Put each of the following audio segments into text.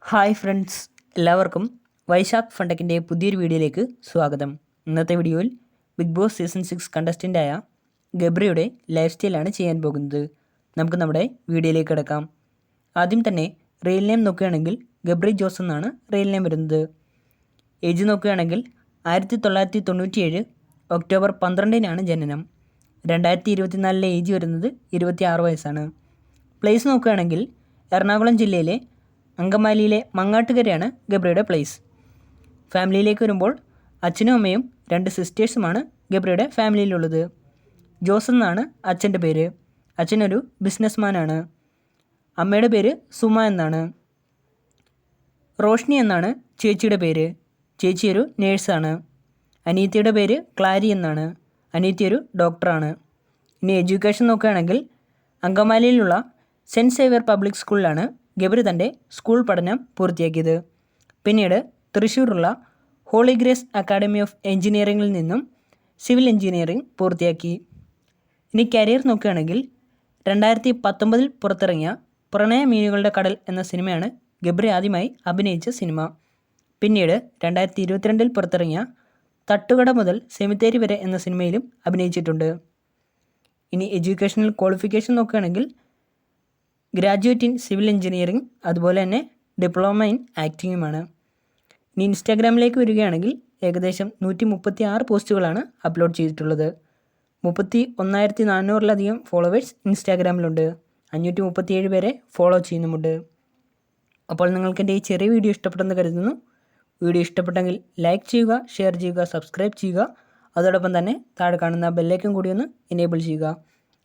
Hi friends, എല്ലാവർക്കും വൈശാഖ് ഫണ്ടക്കിൻ്റെ പുതിയൊരു വീഡിയോയിലേക്ക് സ്വാഗതം. ഇന്നത്തെ വീഡിയോയിൽ ബിഗ് ബോസ് സീസൺ 6 കണ്ടസ്റ്റൻ്റായ ഗബ്രിയുടെ ലൈഫ് സ്റ്റൈലാണ് ചെയ്യാൻ പോകുന്നത്. നമുക്ക് നമ്മുടെ വീഡിയോയിലേക്ക് കിടക്കാം. ആദ്യം തന്നെ റിയൽ നെയിം നോക്കുകയാണെങ്കിൽ ഗബ്രി ജോസ് എന്നാണ് റിയൽ നെയിം വരുന്നത്. ഏജ് നോക്കുകയാണെങ്കിൽ 1997 ഒക്ടോബർ 12-നാണ് ജനനം. 2024 ഏജ് വരുന്നത് 26 വയസ്സാണ്. പ്ലേസ് നോക്കുകയാണെങ്കിൽ എറണാകുളം ജില്ലയിലെ അങ്കമാലിയിലെ മങ്ങാട്ടുകരയാണ് ഗബ്രിയുടെ പ്ലേസ്. ഫാമിലിയിലേക്ക് വരുമ്പോൾ അച്ഛനും അമ്മയും 2 സിസ്റ്റേഴ്സുമാണ് ഗബ്രിയുടെ ഫാമിലിയിലുള്ളത്. ജോസ് എന്നാണ് അച്ഛൻ്റെ പേര്. അച്ഛനൊരു ബിസിനസ്മാനാണ്. അമ്മയുടെ പേര് സുമ എന്നാണ്. റോഷ്നി എന്നാണ് ചേച്ചിയുടെ പേര്. ചേച്ചി ഒരു നേഴ്സാണ്. അനിയത്തിയുടെ പേര് ക്ലാരി എന്നാണ്. അനിയത്തി ഒരു ഡോക്ടറാണ്. ഇനി എഡ്യൂക്കേഷൻ നോക്കുകയാണെങ്കിൽ അങ്കമാലിയിലുള്ള സെൻറ്റ് സേവിയർ പബ്ലിക് സ്കൂളിലാണ് ഗബ്രി തൻ്റെ സ്കൂൾ പഠനം പൂർത്തിയാക്കിയത്. പിന്നീട് തൃശ്ശൂരുള്ള ഹോളി ഗ്രേസ് അക്കാഡമി ഓഫ് എഞ്ചിനീയറിംഗിൽ നിന്നും സിവിൽ എഞ്ചിനീയറിംഗ് പൂർത്തിയാക്കി. ഇനി കരിയർ നോക്കുകയാണെങ്കിൽ 2019 പുറത്തിറങ്ങിയ പ്രണയ മീനുകളുടെ കടൽ എന്ന സിനിമയാണ് ഗബ്രി ആദ്യമായി അഭിനയിച്ച സിനിമ. പിന്നീട് 2022 പുറത്തിറങ്ങിയ തട്ടുകട മുതൽ സെമിത്തേരി വരെ എന്ന സിനിമയിലും അഭിനയിച്ചിട്ടുണ്ട്. ഇനി എഡ്യൂക്കേഷണൽ ക്വാളിഫിക്കേഷൻ നോക്കുകയാണെങ്കിൽ ഗ്രാജുവേറ്റ് ഇൻ സിവിൽ എഞ്ചിനീയറിംഗ്, അതുപോലെ തന്നെ ഡിപ്ലോമ ഇൻ ആക്ടിങ്ങുമാണ്. ഇനി ഇൻസ്റ്റാഗ്രാമിലേക്ക് വരികയാണെങ്കിൽ ഏകദേശം 136 പോസ്റ്റുകളാണ് അപ്ലോഡ് ചെയ്തിട്ടുള്ളത്. 31,400-ലധികം ഫോളോവേഴ്സ് ഇൻസ്റ്റാഗ്രാമിലുണ്ട്. 537 പേരെ ഫോളോ ചെയ്യുന്നുമുണ്ട്. അപ്പോൾ നിങ്ങൾക്ക് എൻ്റെ ഈ ചെറിയ വീഡിയോ ഇഷ്ടപ്പെട്ടെന്ന് കരുതുന്നു. വീഡിയോ ഇഷ്ടപ്പെട്ടെങ്കിൽ ലൈക്ക് ചെയ്യുക, ഷെയർ ചെയ്യുക, സബ്സ്ക്രൈബ് ചെയ്യുക. അതോടൊപ്പം തന്നെ താഴെ കാണുന്ന ബെല്ലൈക്കൺ കൂടി ഒന്ന് എനേബിൾ ചെയ്യുക.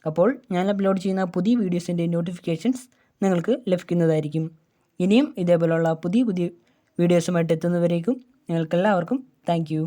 അപ്പോൾ ഞാൻ അപ്ലോഡ് ചെയ്യുന്ന പുതിയ വീഡിയോസിൻ്റെ നോട്ടിഫിക്കേഷൻസ് നിങ്ങൾക്ക് ലഭിക്കുന്നതായിരിക്കും. ഇനിയും ഇതേപോലുള്ള പുതിയ വീഡിയോസുമായിട്ട് എത്തുന്നവരേക്കും നിങ്ങൾക്കെല്ലാവർക്കും താങ്ക് യു.